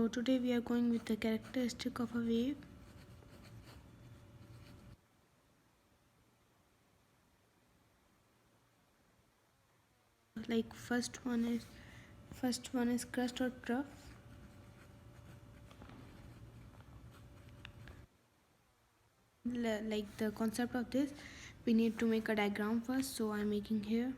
So today we are going with the characteristic of a wave. Like first one is crust or trough. Like the concept of this, we need to make a diagram first, so I'm making here.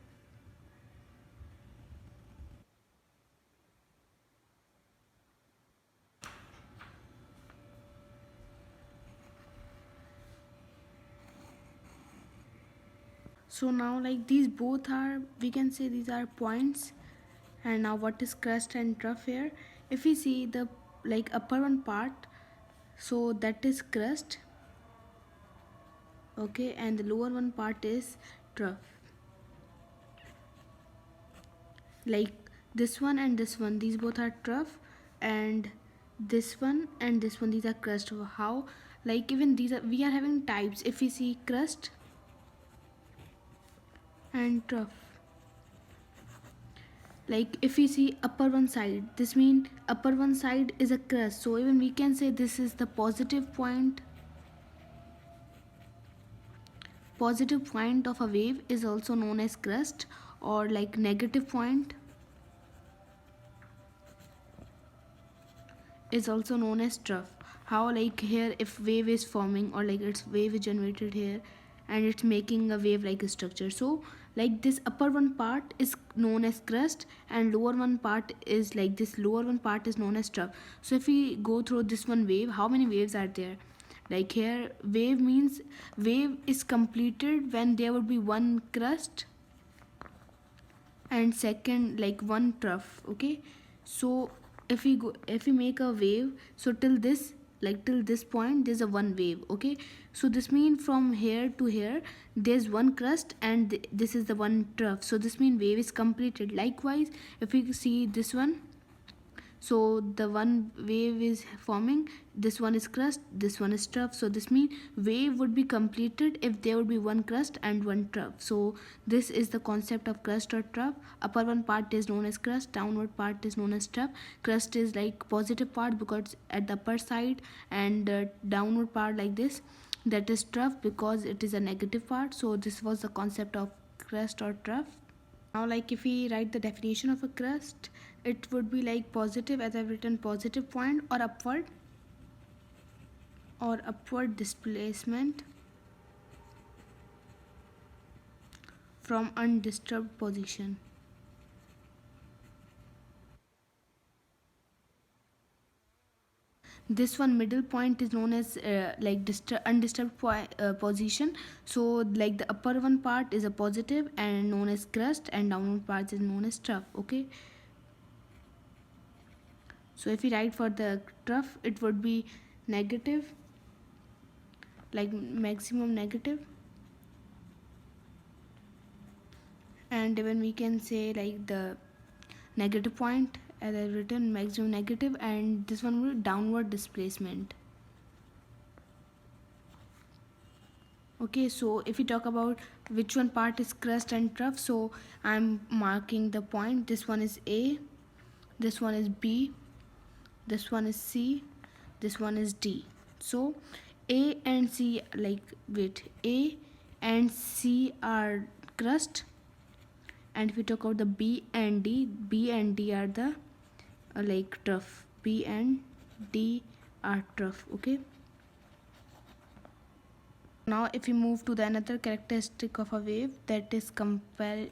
So now like these both are, we can say these are points. And now what is crust and trough here? If we see the like upper one part, so that is crust, okay, and the lower one part is trough. Like this one and this one, these both are trough, and this one and this one, these are crust. How? Like even these are, we are having types. If we see crust and trough, like if we see upper one side, this means upper one side is a crust, so even we can say this is the positive point. Positive point of a wave is also known as crust, or like negative point is also known as trough. How? Like here, if wave is forming, or like its wave is generated here and it's making a wave like a structure, so like this upper one part is known as crust and lower one part is like this lower one part is known as trough. So if we go through this one wave, how many waves are there? Like here, wave means wave is completed when there would be one crust and second like one trough, okay. So if we make a wave, so till this, like till this point there's a one wave, okay. So this means from here to here there's one crust and this is the one trough, so this means wave is completed. Likewise, if we see this one, so the one wave is forming, this one is crust, this one is trough, so this means wave would be completed if there would be one crust and one trough. So this is the concept of crust or trough. Upper one part is known as crust, downward part is known as trough. Crust is like positive part because at the upper side, and downward part like this, that is trough because it is a negative part. So this was the concept of crust or trough. Now like if we write the definition of a crust, it would be like positive, as I've written, positive point or upward displacement from undisturbed position. This one middle point is known as like undisturbed position. So like the upper one part is a positive and known as crust, and downward part is known as trough, okay. So if we write for the trough, it would be negative, like maximum negative, and even we can say like the negative point, as I've written, maximum negative, and this one will be downward displacement. Okay, so if we talk about which one part is crust and trough, so I'm marking the point. This one is A, this one is B, this one is C, this one is D. So A and C, like wait, A and C are crust, and if we talk about the B and D are the like trough. B and D are trough, okay. Now if we move to the another characteristic of a wave, that is compel